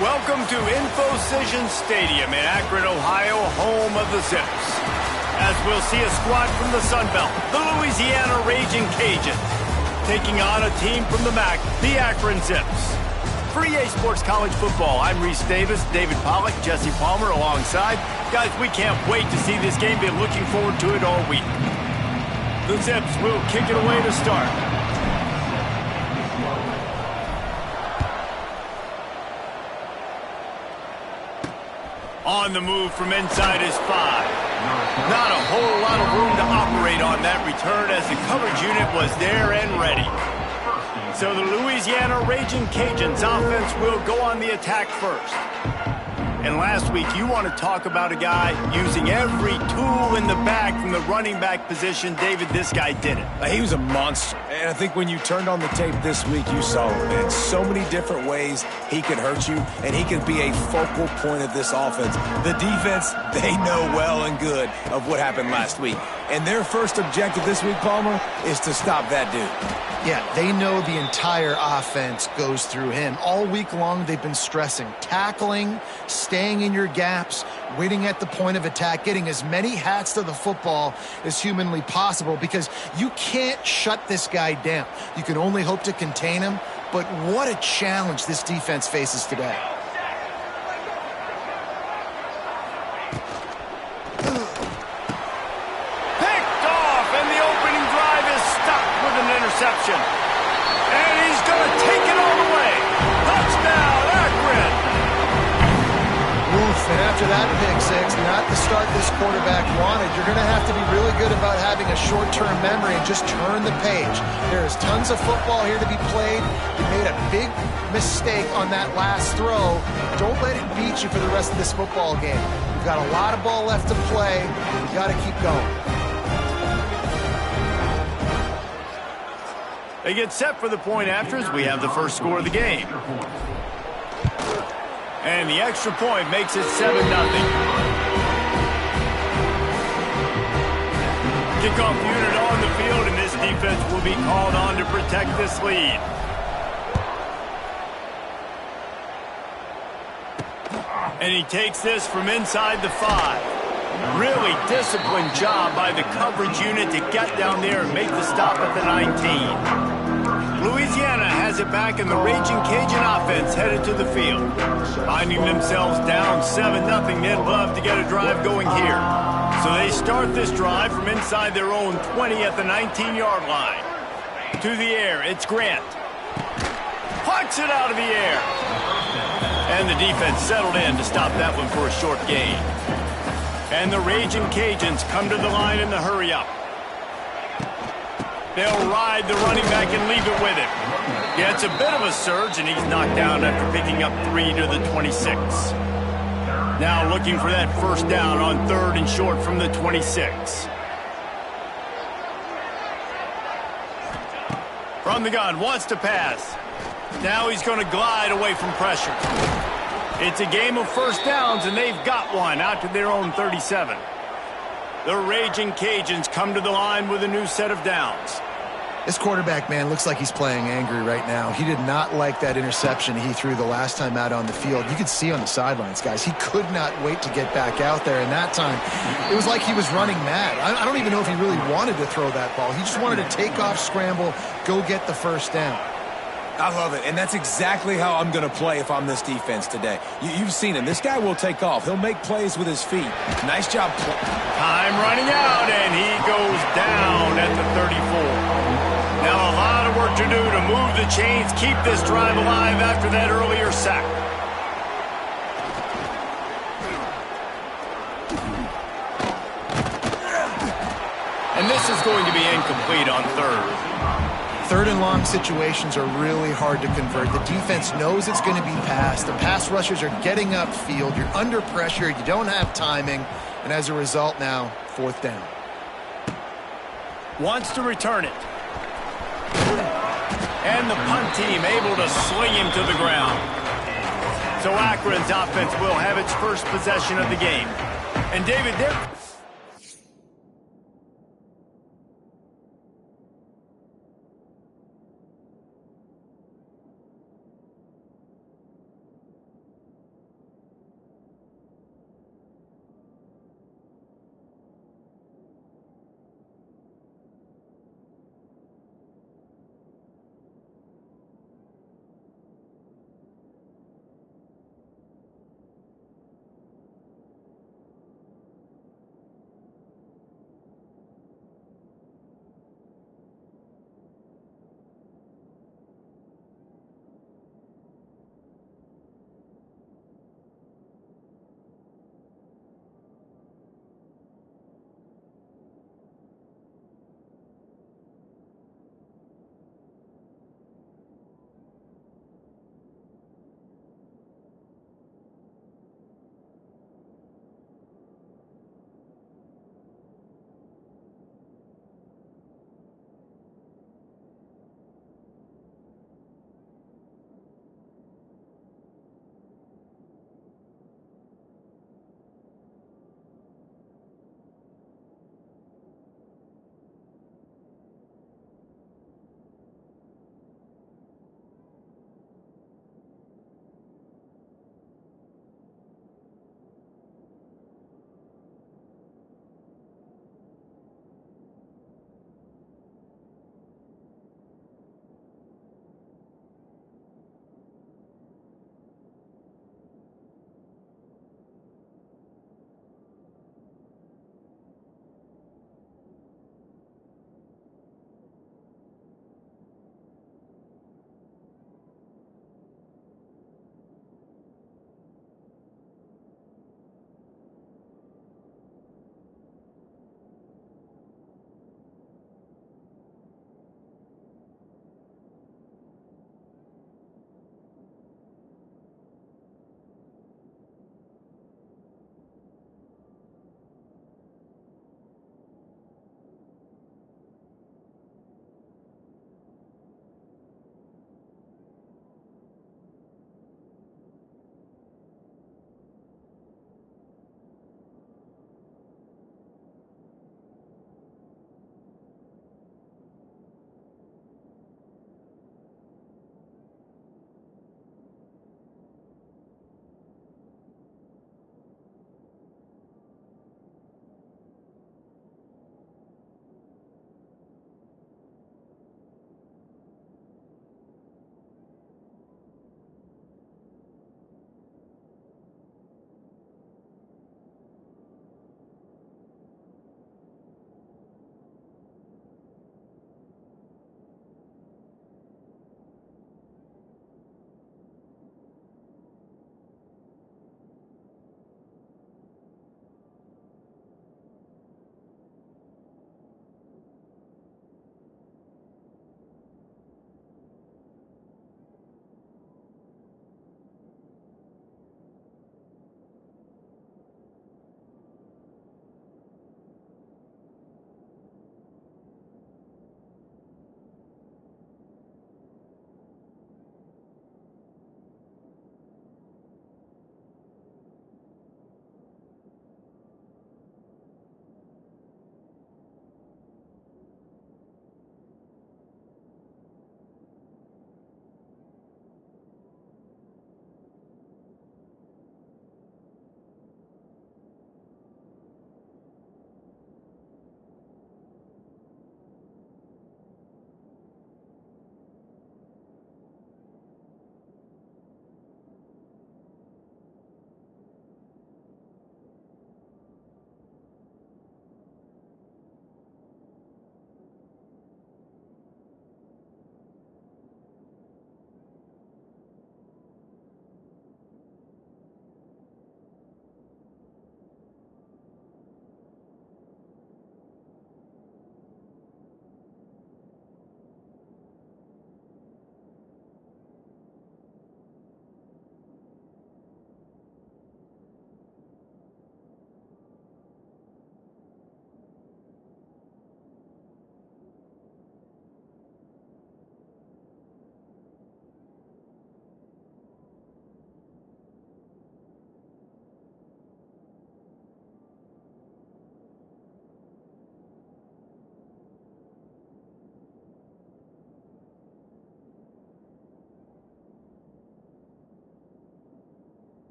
Welcome to Infocision Stadium in Akron, Ohio, home of the Zips. As we'll see a squad from the Sun Belt, the Louisiana Raging Cajuns, taking on a team from the MAC, the Akron Zips. For EA Sports College Football, I'm Reese Davis, David Pollack, Jesse Palmer alongside. Guys, we can't wait to see this game. Been looking forward to it all week. The Zips will kick it away to start. On the move from inside his 5. Not a whole lot of room to operate on that return as the coverage unit was there and ready. So the Louisiana Raging Cajuns offense will go on the attack first. And last week, you want to talk about a guy using every tool in the bag from the running back position. David, this guy did it. He was a monster. And I think when you turned on the tape this week, you saw it. In so many different ways he could hurt you, and he could be a focal point of this offense. The defense, they know well and good of what happened last week. And their first objective this week, Palmer, is to stop that dude. Yeah, they know the entire offense goes through him. All week long, they've been stressing tackling, staying in your gaps, waiting at the point of attack, getting as many hats to the football as humanly possible because you can't shut this guy down. You can only hope to contain him, but what a challenge this defense faces today. Interception. And he's going to take it all the way. Touchdown, Akron. Oof, and after that pick six, not the start this quarterback wanted. You're going to have to be really good about having a short-term memory and just turn the page. There is tons of football here to be played. You made a big mistake on that last throw. Don't let it beat you for the rest of this football game. You've got a lot of ball left to play. You've got to keep going. They get set for the point after as we have the first score of the game. And the extra point makes it 7-0. Kickoff unit on the field, and this defense will be called on to protect this lead. And he takes this from inside the 5. Really disciplined job by the coverage unit to get down there and make the stop at the 19. Louisiana has it back, and the Raging Cajun offense headed to the field. Finding themselves down 7-0, they'd love to get a drive going here. So they start this drive from inside their own 20 at the 19-yard line. To the air, it's Grant. Plucks it out of the air. And the defense settled in to stop that one for a short gain. And the Raging Cajuns come to the line in the hurry-up. They'll ride the running back and leave it with him. Gets a bit of a surge, and he's knocked down after picking up 3 to the 26. Now looking for that first down on 3rd and short from the 26. From the gun, wants to pass. Now he's going to glide away from pressure. It's a game of first downs, and they've got one out to their own 37. The Raging Cajuns come to the line with a new set of downs. This quarterback, man, looks like he's playing angry right now. He did not like that interception he threw the last time out on the field. You could see on the sidelines, guys, he could not wait to get back out there. And that time, it was like he was running mad. I don't even know if he really wanted to throw that ball. He just wanted to take off, scramble, go get the first down. I love it, and that's exactly how I'm going to play if I'm this defense today. You've seen him. This guy will take off. He'll make plays with his feet. Nice job. Time running out, and he goes down at the 34. Now a lot of work to do to move the chains, keep this drive alive after that earlier sack. And this is going to be incomplete on 3rd. 3rd and long situations are really hard to convert. The defense knows it's going to be passed. The pass rushers are getting upfield. You're under pressure. You don't have timing. And as a result now, 4th down. Wants to return it. And the punt team able to sling him to the ground. So Akron's offense will have its first possession of the game. And David, there...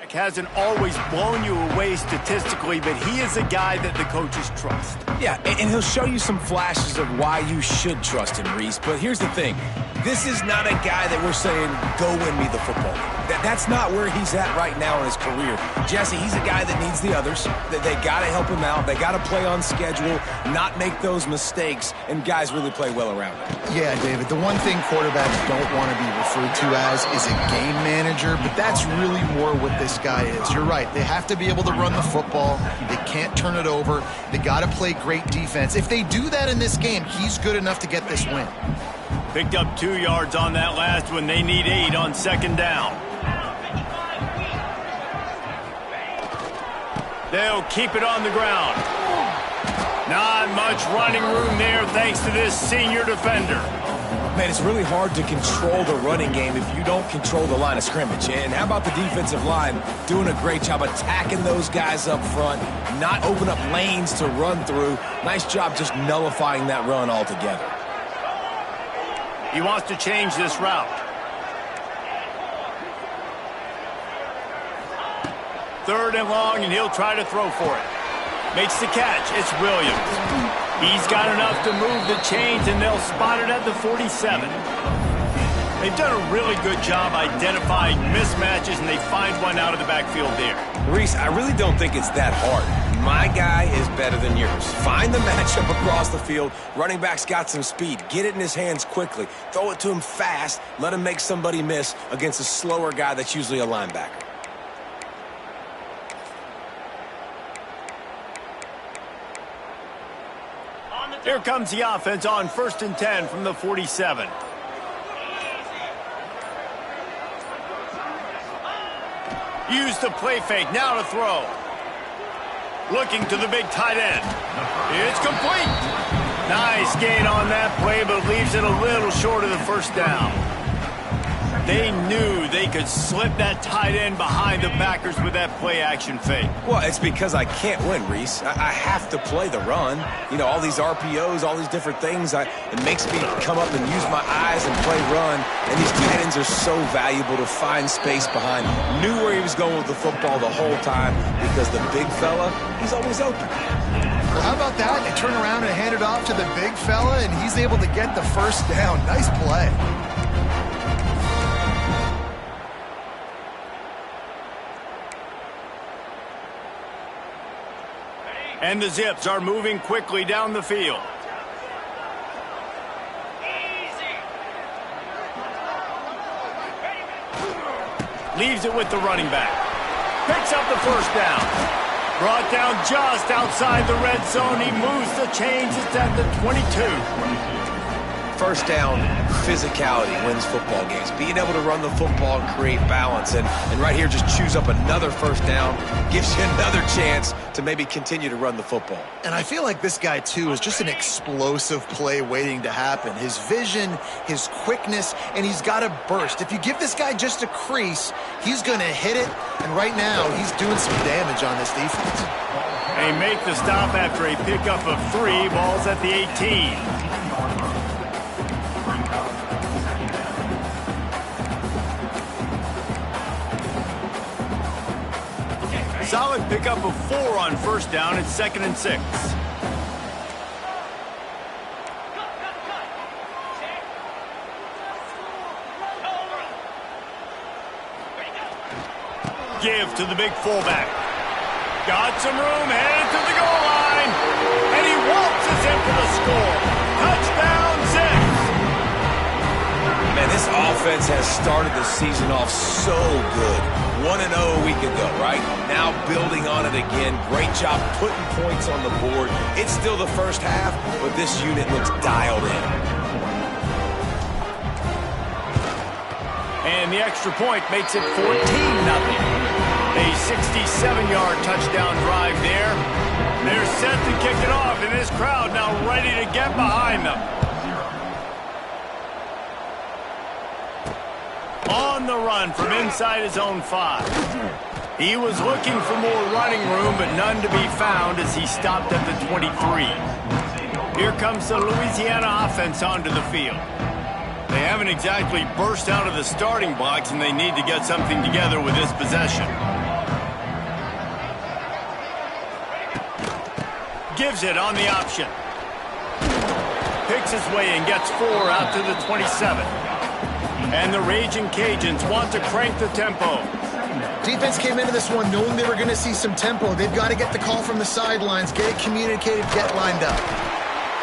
quarterback hasn't always blown you away statistically, but he is a guy that the coaches trust. Yeah, and he'll show you some flashes of why you should trust him, Reese. But here's the thing. This is not a guy that we're saying, go win me the football game. That's not where he's at right now in his career. Jesse, he's a guy that needs the others. They got to help him out. They got to play on schedule, not make those mistakes, and guys really play well around him. Yeah, David, the one thing quarterbacks don't want to be referred to as is a game manager, but that's really more what this guy is. You're right. They have to be able to run the football. They can't turn it over. They got to play great defense. If they do that in this game, he's good enough to get this win. Picked up 2 yards on that last one. They need 8 on second down. They'll keep it on the ground. Not much running room there thanks to this senior defender. Man, it's really hard to control the running game if you don't control the line of scrimmage. And how about the defensive line doing a great job attacking those guys up front, not open up lanes to run through. Nice job just nullifying that run altogether. He wants to change this route. Third and long, and he'll try to throw for it. Makes the catch. It's Williams. He's got enough to move the chains, and they'll spot it at the 47. They've done a really good job identifying mismatches, and they find one out of the backfield there. Reese, I really don't think it's that hard. My guy is better than yours. Find the matchup across the field. Running back's got some speed. Get it in his hands quickly. Throw it to him fast. Let him make somebody miss against a slower guy that's usually a linebacker. Here comes the offense on 1st and 10 from the 47. Use the play fake, now to throw. Looking to the big tight end. It's complete. Nice gain on that play, but leaves it a little short of the first down. They knew they could slip that tight end behind the backers with that play action fake. Well, it's because I can't win, Reese. I have to play the run. You know, all these RPOs, all these different things. It makes me come up and use my eyes and play run. And these tight ends are so valuable to find space behind. Knew where he was going with the football the whole time because the big fella, he's always open. Well, how about that? They turn around and hand it off to the big fella, and he's able to get the first down. Nice play. And the Zips are moving quickly down the field. Leaves it with the running back. Picks up the first down. Brought down just outside the red zone. He moves the chains. It's at the 22. First down, physicality wins football games. Being able to run the football and create balance. And right here, just choose up another first down. Gives you another chance to maybe continue to run the football. And I feel like this guy, too, is just an explosive play waiting to happen. His vision, his quickness, and he's got a burst. If you give this guy just a crease, he's going to hit it. And right now, he's doing some damage on this defense. They make the stop after a pickup of 3. Ball's at the 18. Solid pickup of 4 on first down. It's 2nd and 6. Give to the big fullback. Got some room, headed to the goal line. And he waltzes in for the score. Touchdown, Zips. Man, this offense has started the season off so good. 1-0 a week ago, right? Now building on it again. Great job putting points on the board. It's still the first half, but this unit looks dialed in. And the extra point makes it 14-0. A 67-yard touchdown drive there. They're set to kick it off, and this crowd now ready to get behind them. On the run from inside his own 5. He was looking for more running room, but none to be found as he stopped at the 23. Here comes the Louisiana offense onto the field. They haven't exactly burst out of the starting blocks, and they need to get something together with this possession. Gives it on the option. Picks his way and gets 4 out to the 27. And the Raging Cajuns want to crank the tempo. Defense came into this one knowing they were going to see some tempo. They've got to get the call from the sidelines, get it communicated, get lined up.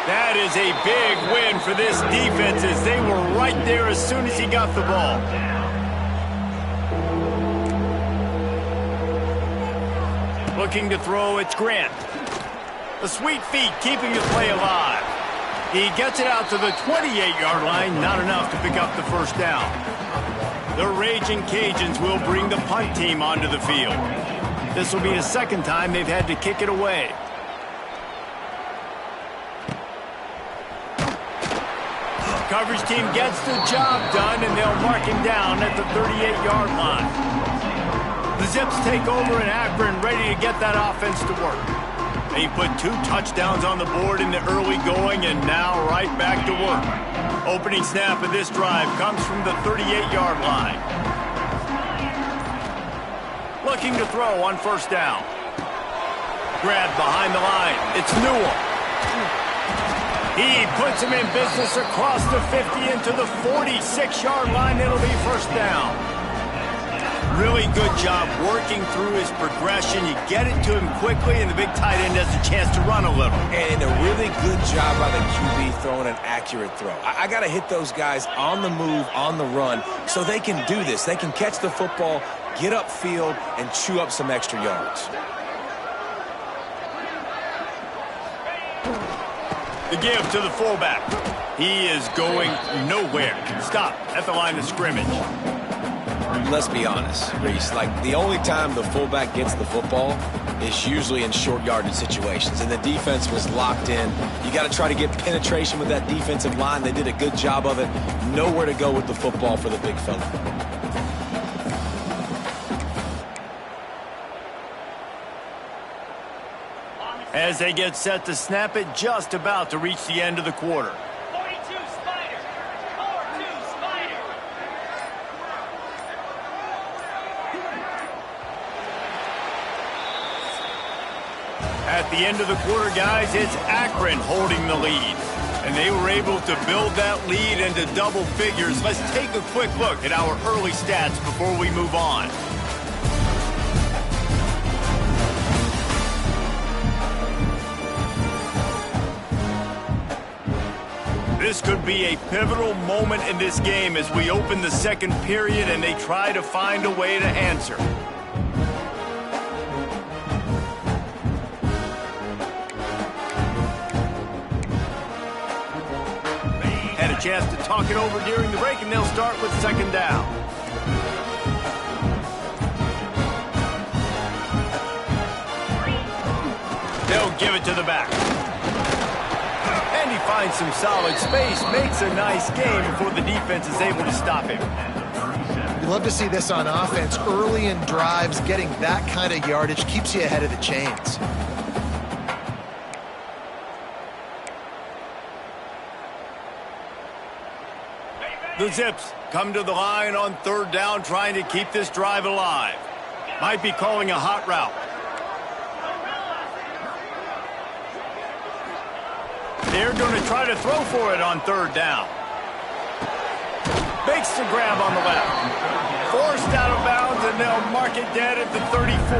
That is a big win for this defense as they were right there as soon as he got the ball. Looking to throw, it's Grant. The sweet feet keeping the play alive. He gets it out to the 28-yard line, not enough to pick up the first down. The Raging Cajuns will bring the punt team onto the field. This will be the second time they've had to kick it away. Coverage team gets the job done, and they'll mark him down at the 38-yard line. The Zips take over in Akron, ready to get that offense to work. They put 2 touchdowns on the board in the early going, and now right back to work. Opening snap of this drive comes from the 38-yard line. Looking to throw on first down. Grabbed behind the line. It's Newell. He puts him in business across the 50 into the 46-yard line. It'll be first down. Really good job working through his progression. You get it to him quickly, and the big tight end has a chance to run a little. And a really good job by the QB throwing an accurate throw. I got to hit those guys on the move, on the run, so they can do this. They can catch the football, get upfield, and chew up some extra yards. The give to the fullback. He is going nowhere. Stop at the line of scrimmage. Let's be honest, Reese. Like, the only time the fullback gets the football is usually in short yardage situations, and the defense was locked in. You got to try to get penetration with that defensive line. They did a good job of it. Nowhere to go with the football for the big fella. As they get set to snap it, just about to reach the end of the quarter. 42 Spider. 4-2 Spider. At the end of the quarter, guys, it's Akron holding the lead. And they were able to build that lead into double figures. Let's take a quick look at our early stats before we move on. This could be a pivotal moment in this game as we open the second period and they try to find a way to answer. Had a chance to talk it over during the break, and they'll start with second down. They'll give it to the back. And he finds some solid space, makes a nice game before the defense is able to stop him. You love to see this on offense. Early in drives, getting that kind of yardage keeps you ahead of the chains. The Zips come to the line on third down, trying to keep this drive alive. Might be calling a hot route. They're going to try to throw for it on third down. Makes the grab on the left. Forced out of bounds, and they'll mark it dead at the 34.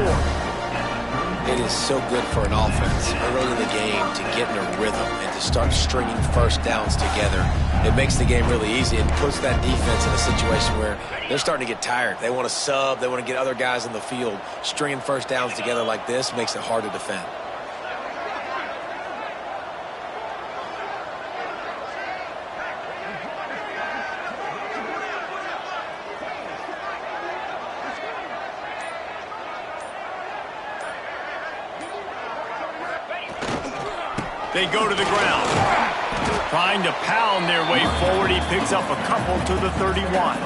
It is so good for an offense early in the game to get in a rhythm and to start stringing first downs together. It makes the game really easy and puts that defense in a situation where they're starting to get tired. They want to sub. They want to get other guys in the field. Stringing first downs together like this makes it hard to defend. They go to the ground. Trying to pound their way forward. He picks up a couple to the 31.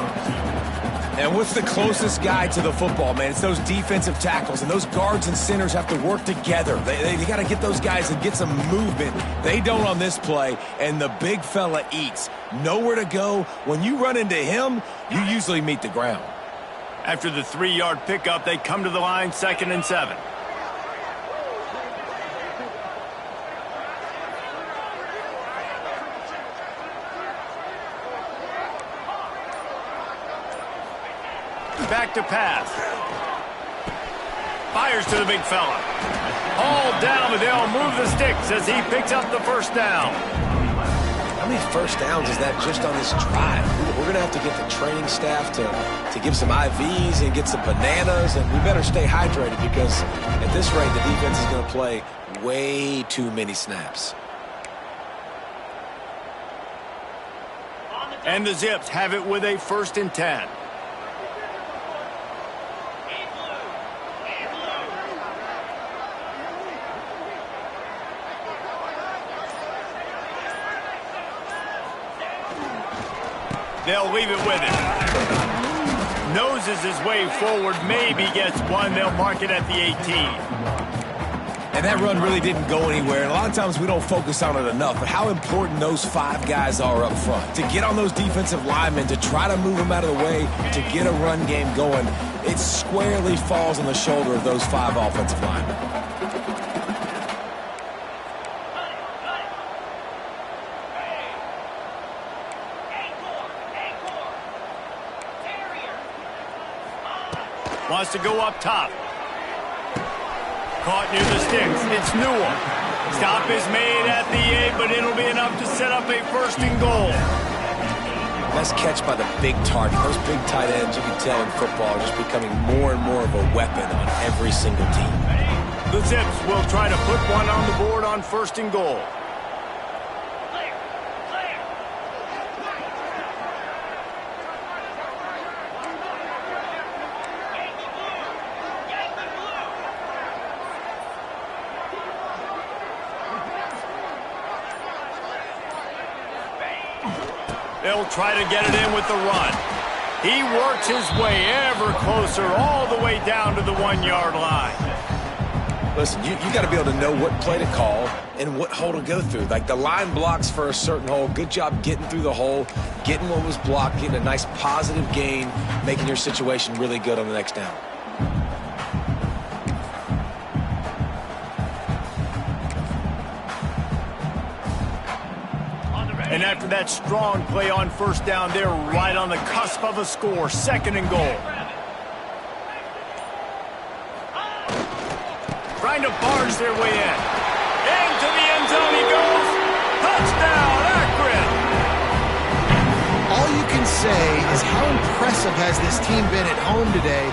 And what's the closest guy to the football, man? It's those defensive tackles, and those guards and centers have to work together. They got to get those guys and get some movement. They don't on this play, and the big fella eats. Nowhere to go. When you run into him, you usually meet the ground. After the 3-yard pickup, they come to the line, 2nd and 7. back to pass. Fires to the big fella. All down, but they'll move the sticks as he picks up the first down. How many first downs is that just on this drive? We're going to have to get the training staff to give some IVs and get some bananas, and we better stay hydrated because at this rate, the defense is going to play way too many snaps. And the Zips have it with a 1st and 10. They'll leave it with him. Noses his way forward, maybe gets one. They'll mark it at the 18. And that run really didn't go anywhere. And a lot of times we don't focus on it enough. But how important those 5 guys are up front. To get on those defensive linemen, to try to move them out of the way, to get a run game going, it squarely falls on the shoulder of those 5 offensive linemen. Wants to go up top. Caught near the sticks. It's Newell. Stop is made at the 8, but it'll be enough to set up a 1st and goal. Nice catch by the big target. Those big tight ends, you can tell in football, are just becoming more and more of a weapon on every single team. The Zips will try to put one on the board on 1st and goal. They'll try to get it in with the run. He works his way ever closer all the way down to the 1-yard line. Listen, you got to be able to know what play to call and what hole to go through. Like the line blocks for a certain hole. Good job getting through the hole, getting what was blocked, getting a nice positive gain, making your situation really good on the next down. And after that strong play on 1st down, they're right on the cusp of a score. 2nd and goal. Trying to barge their way in. Into the end zone he goes. Touchdown, Akron! All you can say is how impressive has this team been at home today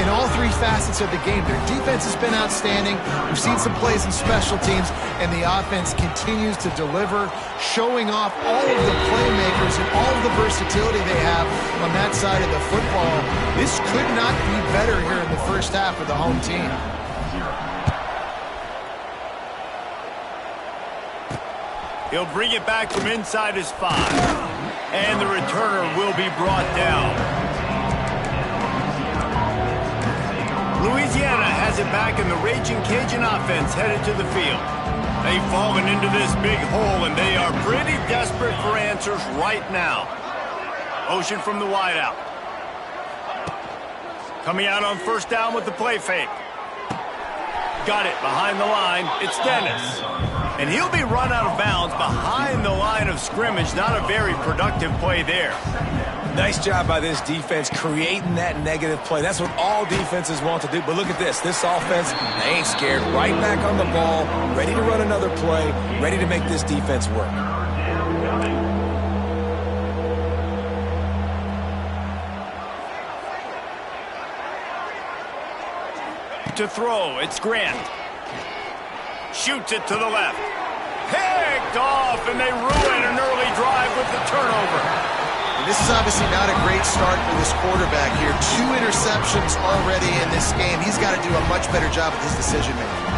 in all 3 facets of the game. Their defense has been outstanding. We've seen some plays in special teams, and the offense continues to deliver, showing off all of the playmakers and all of the versatility they have on that side of the football. This could not be better here in the 1st half of the home team. He'll bring it back from inside his 5. And the returner will be brought down. Louisiana has it back, and the Raging Cajun offense headed to the field. They've fallen into this big hole, and they are pretty desperate for answers right now. Motion from the wideout. Coming out on 1st down with the play fake. Got it behind the line. It's Dennis. And he'll be run out of bounds behind the line of scrimmage. Not a very productive play there. Nice job by this defense creating that negative play. That's what all defenses want to do. But look at this. This offense, they ain't scared. Right back on the ball, ready to run another play, ready to make this defense work. To throw, it's Grant. Shoots it to the left. Picked off, and they ruin an early drive with the turnover. And this is obviously not a great start for this quarterback here. 2 interceptions already in this game. He's got to do a much better job with his decision-making.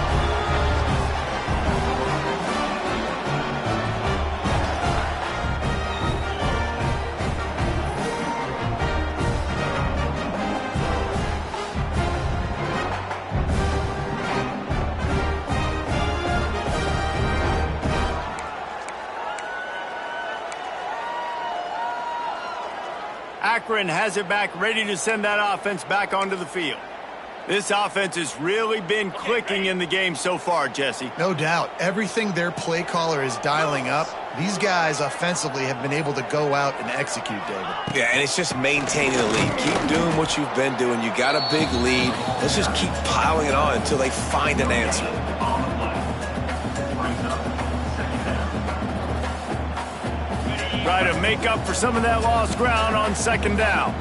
Akron has it back, ready to send that offense back onto the field. This offense has really been clicking in the game so far, Jesse. No doubt. Everything their play caller is dialing up, these guys offensively have been able to go out and execute, David. Yeah, and it's just maintaining the lead. Keep doing what you've been doing. You got a big lead. Let's just keep piling it on until they find an answer. Try to make up for some of that lost ground on second down.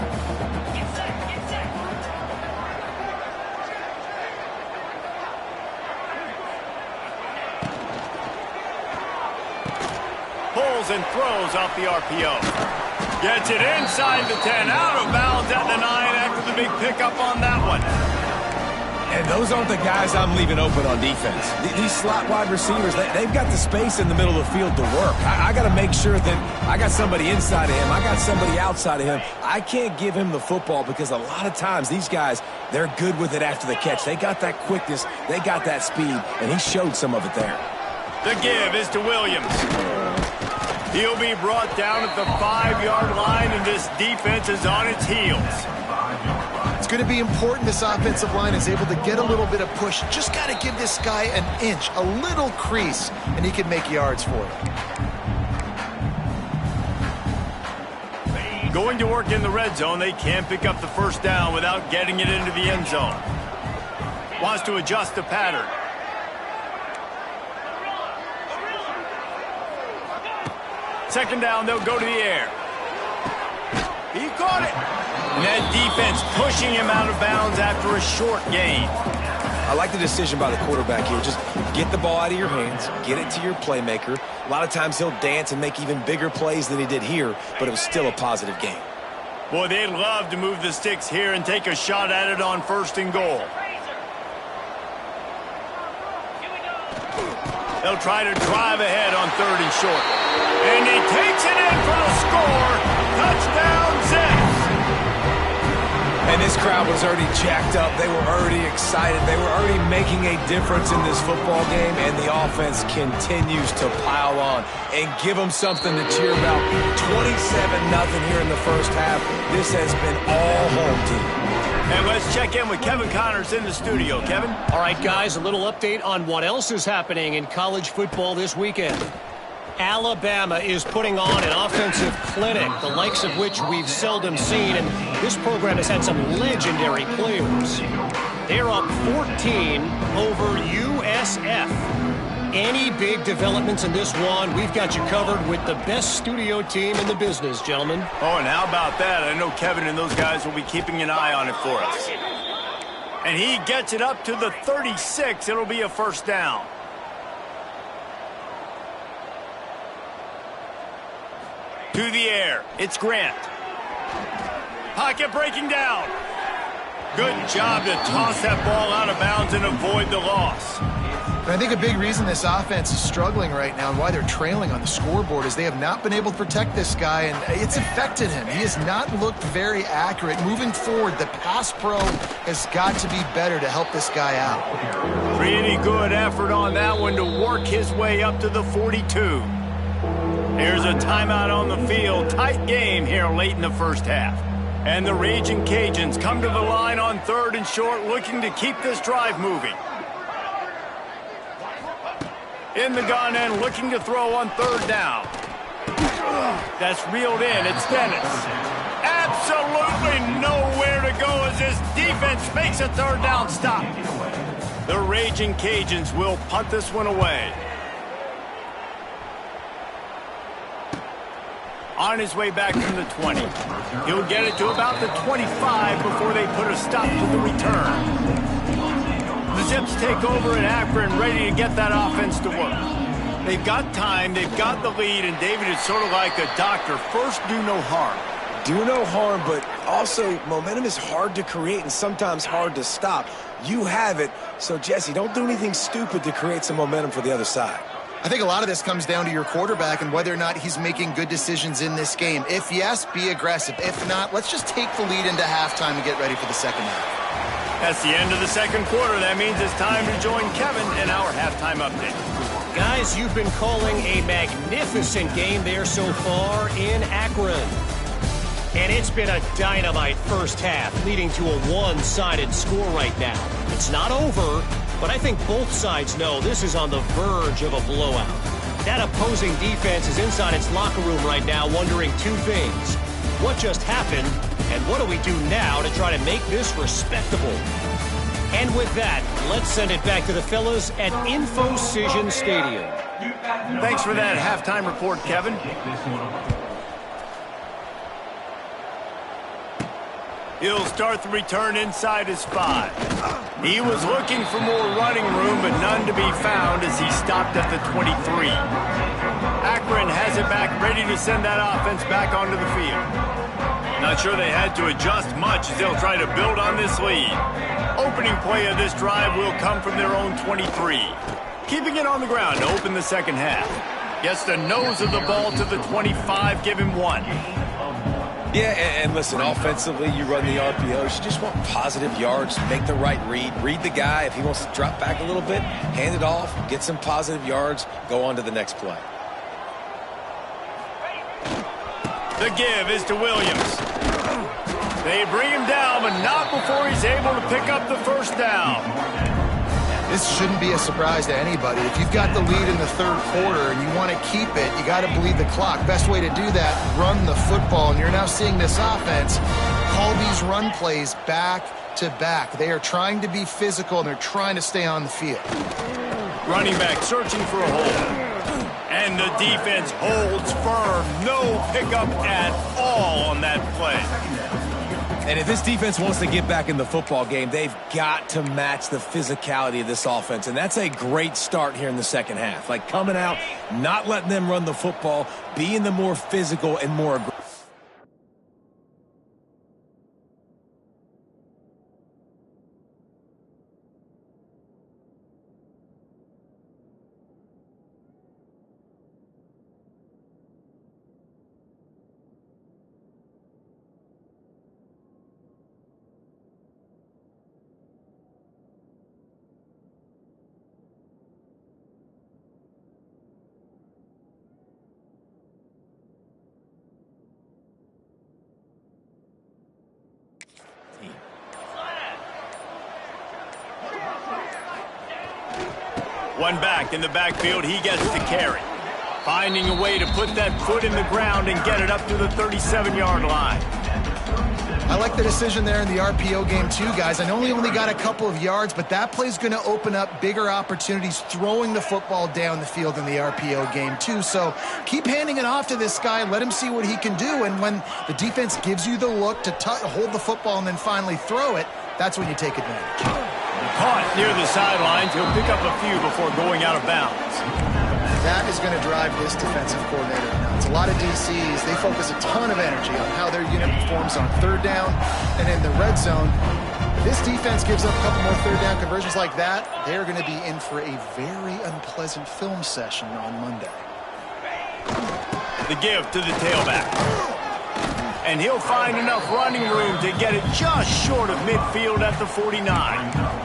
Pulls and throws off the RPO. Gets it inside the 10, out of bounds at the 9 after the big pickup on that one. And those aren't the guys I'm leaving open on defense. These slot wide receivers, they've got the space in the middle of the field to work. I got to make sure that I got somebody inside of him. I got somebody outside of him. I can't give him the football because a lot of times these guys, they're good with it after the catch. They got that quickness. They got that speed, and he showed some of it there. The give is to Williams. He'll be brought down at the 5-yard line, and this defense is on its heels. It's going to be important this offensive line is able to get a little bit of push. Just got to give this guy an inch, a little crease, and he can make yards for it. Going to work in the red zone, they can't pick up the first down without getting it into the end zone. Wants to adjust the pattern. Second down, they'll go to the air. He caught it. And that defense pushing him out of bounds after a short gain. I like the decision by the quarterback here. Just get the ball out of your hands, get it to your playmaker. A lot of times he'll dance and make even bigger plays than he did here, but it was still a positive game. Boy, they'd love to move the sticks here and take a shot at it on 1st and goal. They'll try to drive ahead on 3rd and short. And he takes it in for the score. Touchdown, Zets. And this crowd was already jacked up. They were already excited. They were already making a difference in this football game, and the offense continues to pile on and give them something to cheer about. 27-0 here in the first half. This has been all home team. And let's check in with Kevin Connors in the studio. Kevin? All right, guys, a little update on what else is happening in college football this weekend. Alabama is putting on an offensive clinic, the likes of which we've seldom seen, and this program has had some legendary players. They're up 14 over USF. Any big developments in this one, we've got you covered with the best studio team in the business, gentlemen. Oh, and how about that? I know Kevin and those guys will be keeping an eye on it for us. And he gets it up to the 36. It'll be a first down. To the air. It's Grant. Pocket breaking down. Good job to toss that ball out of bounds and avoid the loss. And I think a big reason this offense is struggling right now and why they're trailing on the scoreboard is they have not been able to protect this guy, and it's affected him. He has not looked very accurate. Moving forward, the pass pro has got to be better to help this guy out. Pretty good effort on that one to work his way up to the 42. Here's a timeout on the field. Tight game here late in the first half. And the Raging Cajuns come to the line on 3rd and short, looking to keep this drive moving. In the gun end, looking to throw on 3rd down. That's reeled in. It's Dennis. Absolutely nowhere to go as this defense makes a 3rd down stop. The Raging Cajuns will punt this one away. On his way back from the 20. He'll get it to about the 25 before they put a stop to the return. The Zips take over in Akron, ready to get that offense to work. They've got time, they've got the lead, and David is sort of like a doctor. First, do no harm. Do no harm, but also momentum is hard to create and sometimes hard to stop. You have it, so Jesse, don't do anything stupid to create some momentum for the other side. I think a lot of this comes down to your quarterback and whether or not he's making good decisions in this game. If yes, be aggressive. If not, let's just take the lead into halftime and get ready for the second half. That's the end of the second quarter. That means it's time to join Kevin in our halftime update. Guys, you've been calling a magnificent game there so far in Akron. And it's been a dynamite first half, leading to a one-sided score right now. It's not over, but I think both sides know this is on the verge of a blowout. That opposing defense is inside its locker room right now wondering two things. What just happened, and what do we do now to try to make this respectable? And with that, let's send it back to the fellas at InfoCision Stadium. Thanks for that halftime report, Kevin. He'll start the return inside his 5. He was looking for more running room, but none to be found as he stopped at the 23. Akron has it back, ready to send that offense back onto the field. Not sure they had to adjust much as they'll try to build on this lead. Opening play of this drive will come from their own 23. Keeping it on the ground to open the second half. Gets the nose of the ball to the 25, give him 1. Yeah, and listen, offensively, you run the RPOs. You just want positive yards, make the right read. Read the guy. If he wants to drop back a little bit, hand it off, get some positive yards, go on to the next play. The give is to Williams. They bring him down, but not before he's able to pick up the first down. This shouldn't be a surprise to anybody. If you've got the lead in the third quarter and you want to keep it, you got to bleed the clock. Best way to do that, run the football. And you're now seeing this offense call these run plays back to back. They are trying to be physical, and they're trying to stay on the field. Running back searching for a hole. And the defense holds firm. No pickup at all on that play. And if this defense wants to get back in the football game, they've got to match the physicality of this offense. And that's a great start here in the second half. Like coming out, not letting them run the football, being the more physical and more aggressive. One back in the backfield, he gets the carry. Finding a way to put that foot in the ground and get it up to the 37-yard line. I like the decision there in the RPO game too, guys. I know he only got a couple of yards, but that play's going to open up bigger opportunities throwing the football down the field in the RPO game too. So keep handing it off to this guy. Let him see what he can do. And when the defense gives you the look to hold the football and then finally throw it, that's when you take advantage. Caught near the sidelines. He'll pick up a few before going out of bounds. That is going to drive this defensive coordinator nuts. A lot of DCs, they focus a ton of energy on how their unit performs on third down and in the red zone. This defense gives up a couple more third down conversions like that. They're going to be in for a very unpleasant film session on Monday. The give to the tailback. And he'll find enough running room to get it just short of midfield at the 49.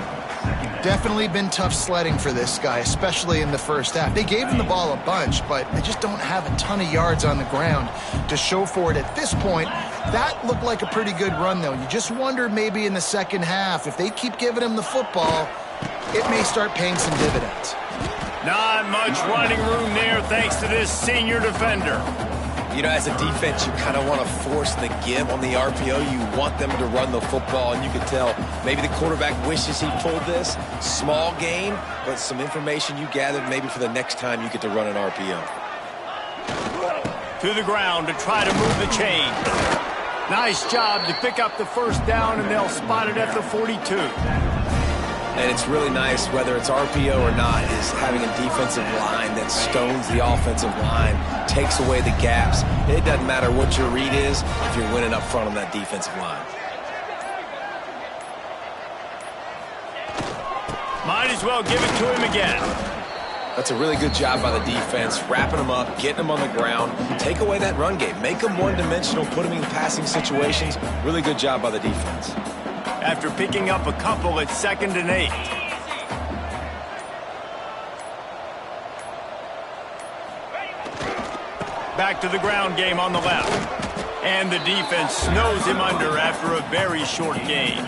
Definitely been tough sledding for this guy, especially in the first half. They gave him the ball a bunch, but they just don't have a ton of yards on the ground to show for it at this point. That looked like a pretty good run, though. You just wonder maybe in the second half, if they keep giving him the football, it may start paying some dividends. Not much running room there thanks to this senior defender. You know, as a defense, you kind of want to force the give on the RPO. You want them to run the football, and you can tell maybe the quarterback wishes he pulled this. Small game, but some information you gathered maybe for the next time you get to run an RPO. To the ground to try to move the chain. Nice job to pick up the first down, and they'll spot it at the 42. And it's really nice, whether it's RPO or not, is having a defensive line that stones the offensive line, takes away the gaps. It doesn't matter what your read is if you're winning up front on that defensive line. Might as well give it to him again. That's a really good job by the defense, wrapping them up, getting them on the ground, take away that run game, make them one-dimensional, put them in passing situations. Really good job by the defense. After picking up a couple at 2nd and 8. Back to the ground game on the left. And the defense snows him under after a very short gain.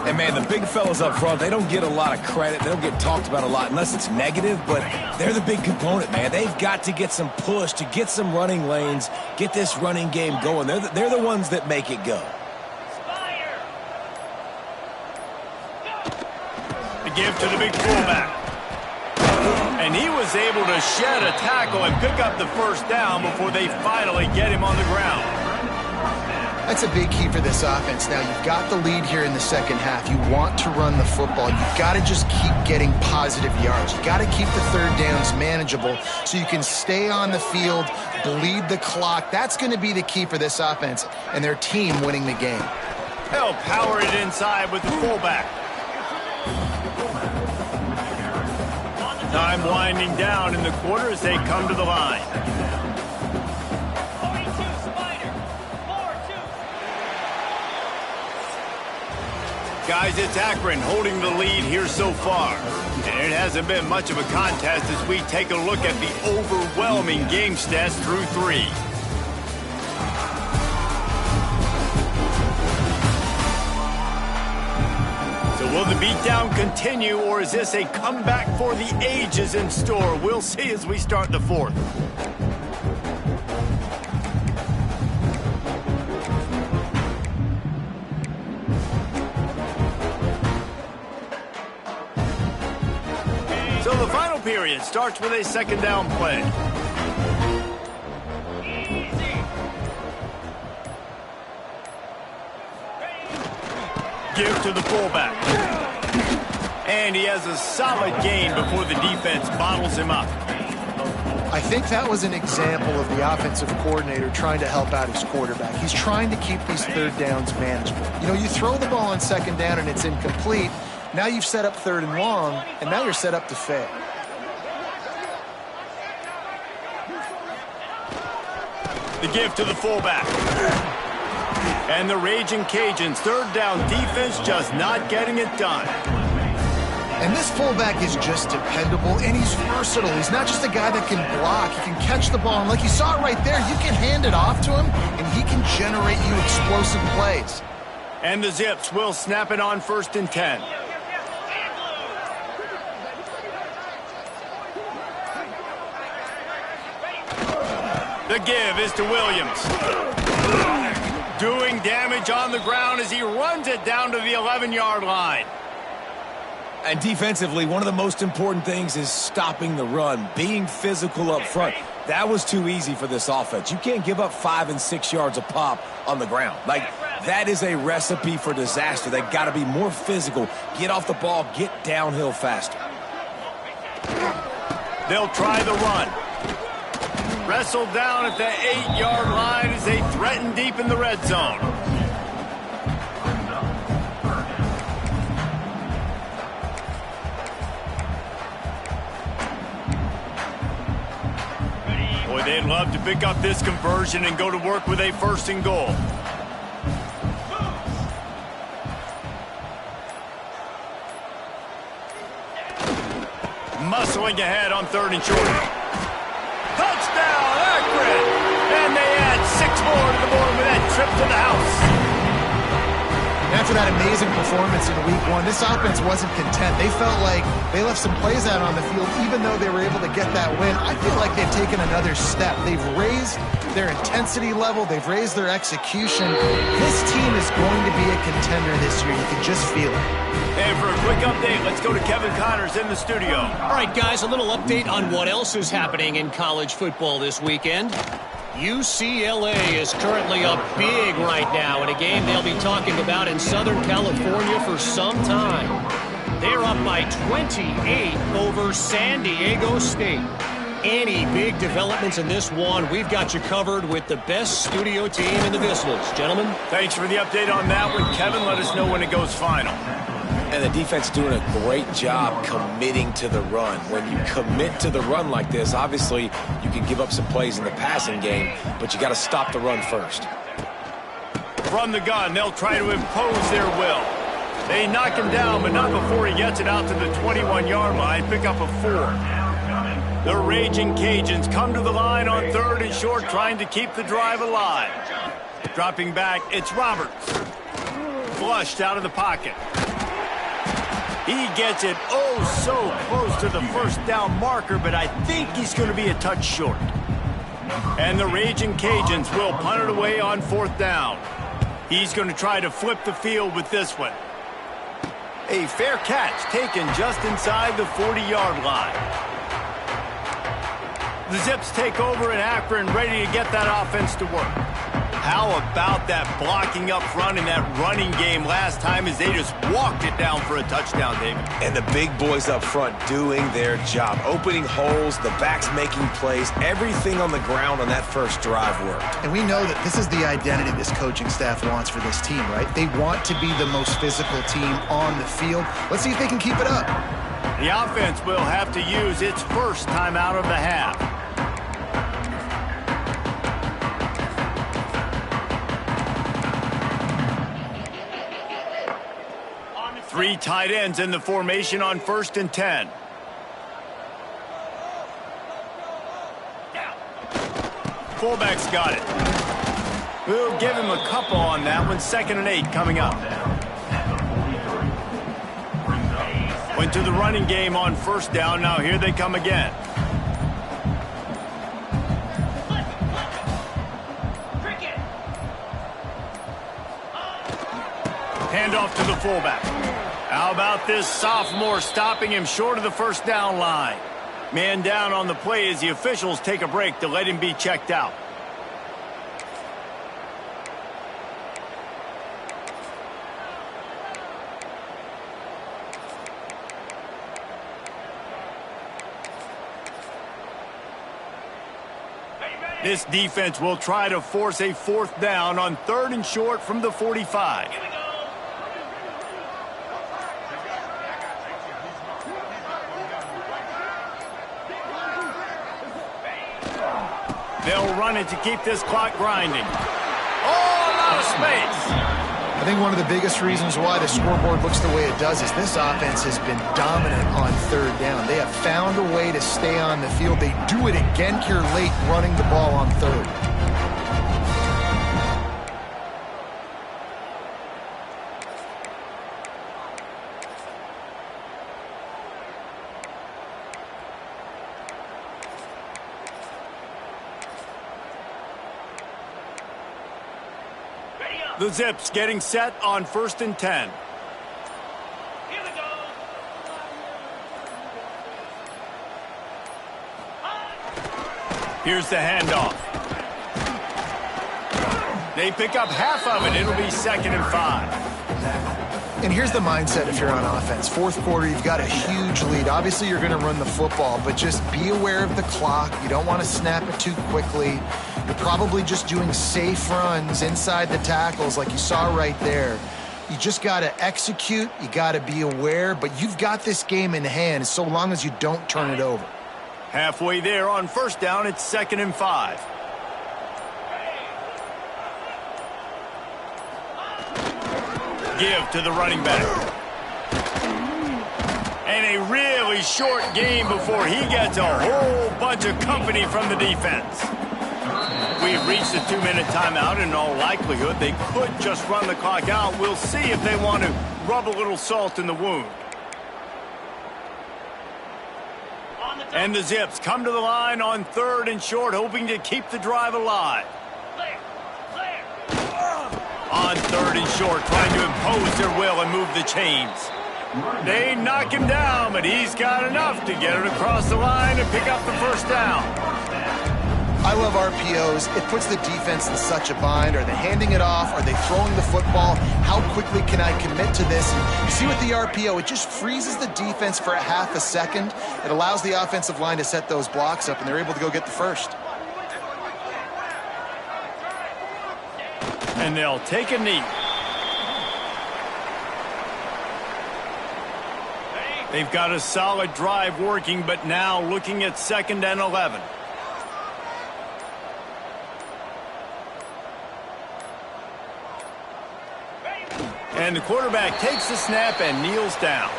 And, man, the big fellas up front, they don't get a lot of credit. They don't get talked about a lot unless it's negative, but they're the big component, man. They've got to get some push, to get some running lanes, get this running game going. They're the ones that make it go. The give to the big fullback. And he was able to shed a tackle and pick up the first down before they finally get him on the ground. That's a big key for this offense. Now, you've got the lead here in the second half. You want to run the football. You've got to just keep getting positive yards. You've got to keep the third downs manageable so you can stay on the field, bleed the clock. That's going to be the key for this offense and their team winning the game. They'll power it inside with the fullback. Time winding down in the quarter as they come to the line. Guys, it's Akron holding the lead here so far. And it hasn't been much of a contest as we take a look at the overwhelming game stats through 3. So will the beatdown continue, or is this a comeback for the ages in store? We'll see as we start the 4th. So the final period starts with a second down play. Give to the fullback. And he has a solid gain before the defense bottles him up. I think that was an example of the offensive coordinator trying to help out his quarterback. He's trying to keep these third downs manageable. You know, you throw the ball on second down and it's incomplete. Now you've set up third and long, and now you're set up to fail. The give to the fullback. And the Raging Cajuns' third down defense just not getting it done. And this fullback is just dependable, and he's versatile. He's not just a guy that can block. He can catch the ball, and like you saw right there, you can hand it off to him, and he can generate you explosive plays. And the Zips will snap it on 1st and 10. The give is to Williams. Doing damage on the ground as he runs it down to the 11-yard line. And defensively, one of the most important things is stopping the run, being physical up front. That was too easy for this offense. You can't give up 5 and 6 yards a pop on the ground. Like, that is a recipe for disaster. They've got to be more physical, get off the ball, get downhill faster. They'll try the run. Wrestled down at the 8-yard line as they threaten deep in the red zone. Boy, they'd love to pick up this conversion and go to work with a 1st and goal. Muscling ahead on 3rd and short. Touchdown, Akron! And they add 6 more to the board with that trip to the house. After that amazing performance in week 1, this offense wasn't content. They felt like they left some plays out on the field, even though they were able to get that win. I feel like they've taken another step. They've raised their intensity level. They've raised their execution. This team is going to be a contender this year. You can just feel it. And for a quick update, let's go to Kevin Connors in the studio. All right, guys, a little update on what else is happening in college football this weekend. UCLA is currently up big right now in a game they'll be talking about in Southern California for some time. They're up by 28 over San Diego State. Any big developments in this one, we've got you covered with the best studio team in the business. Gentlemen. Thanks for the update on that one, Kevin. Let us know when it goes final. And the defense doing a great job committing to the run. When you commit to the run like this, obviously you can give up some plays in the passing game, but you got to stop the run first. From the gun, they'll try to impose their will. They knock him down, but not before he gets it out to the 21-yard line. Pick up a 4. The Raging Cajuns come to the line on 3rd and short, trying to keep the drive alive. Dropping back, it's Roberts. Flushed out of the pocket. He gets it so close to the first down marker, but I think he's going to be a touch short. And the Raging Cajuns will punt it away on 4th down. He's going to try to flip the field with this one. A fair catch taken just inside the 40-yard line. The Zips take over in Akron, ready to get that offense to work. How about that blocking up front in that running game last time as they just walked it down for a touchdown, David? And the big boys up front doing their job, opening holes, the backs making plays, everything on the ground on that first drive worked. And we know that this is the identity this coaching staff wants for this team, right? They want to be the most physical team on the field. Let's see if they can keep it up. The offense will have to use its first timeout of the half. Three tight ends in the formation on 1st and 10. Fullback's got it. We'll give him a couple on that one. 2nd and 8 coming up. Went to the running game on 1st down. Now here they come again. Handoff to the fullback. How about this sophomore stopping him short of the first down line? Man down on the play as the officials take a break to let him be checked out. This defense will try to force a 4th down on 3rd and short from the 45. They'll run it to keep this clock grinding. Oh, a lot of space. I think one of the biggest reasons why the scoreboard looks the way it does is this offense has been dominant on 3rd down. They have found a way to stay on the field. They do it again here late, running the ball on 3rd. The Zips getting set on 1st and 10. Here we go. Here's the handoff. They pick up half of it. It'll be 2nd and 5. And here's the mindset if you're on offense. 4th quarter, you've got a huge lead. Obviously, you're going to run the football, but just be aware of the clock. You don't want to snap it too quickly. You're probably just doing safe runs inside the tackles like you saw right there. You just got to execute. You got to be aware, but you've got this game in hand so long as you don't turn it over. Halfway there on 1st down, it's 2nd and 5. Give to the running back. And a really short game before he gets a whole bunch of company from the defense. We've reached the 2-minute timeout. In all likelihood, they could just run the clock out. We'll see if they want to rub a little salt in the wound. And the Zips come to the line on 3rd and short, hoping to keep the drive alive. On 3rd and short, trying to impose their will and move the chains. They knock him down, but he's got enough to get it across the line and pick up the first down. I love RPOs. It puts the defense in such a bind. Are they handing it off? Are they throwing the football? How quickly can I commit to this? And you see with the RPO, it just freezes the defense for a half a second. It allows the offensive line to set those blocks up, and they're able to go get the first. And they'll take a knee. They've got a solid drive working, but now looking at 2nd and 11. And the quarterback takes the snap and kneels down.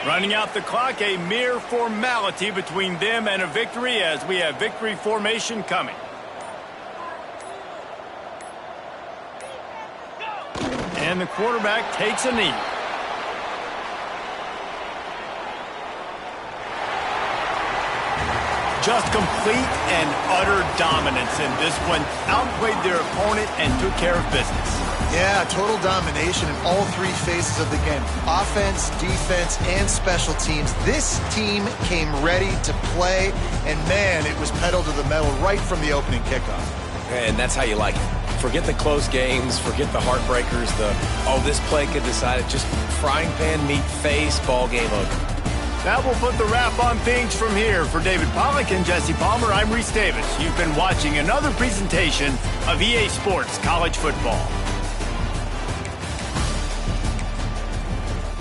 Running out the clock, a mere formality between them and a victory as we have victory formation coming. And the quarterback takes a knee. Just complete and utter dominance in this one. Outplayed their opponent and took care of business. Yeah, total domination in all three phases of the game. Offense, defense, and special teams. This team came ready to play, and man, it was pedal to the metal right from the opening kickoff. And that's how you like it. Forget the close games, forget the heartbreakers, this play could decide it. Just frying pan meet face, ball game over. That will put the wrap on things from here. For David Pollack and Jesse Palmer, I'm Reese Davis. You've been watching another presentation of EA Sports College Football.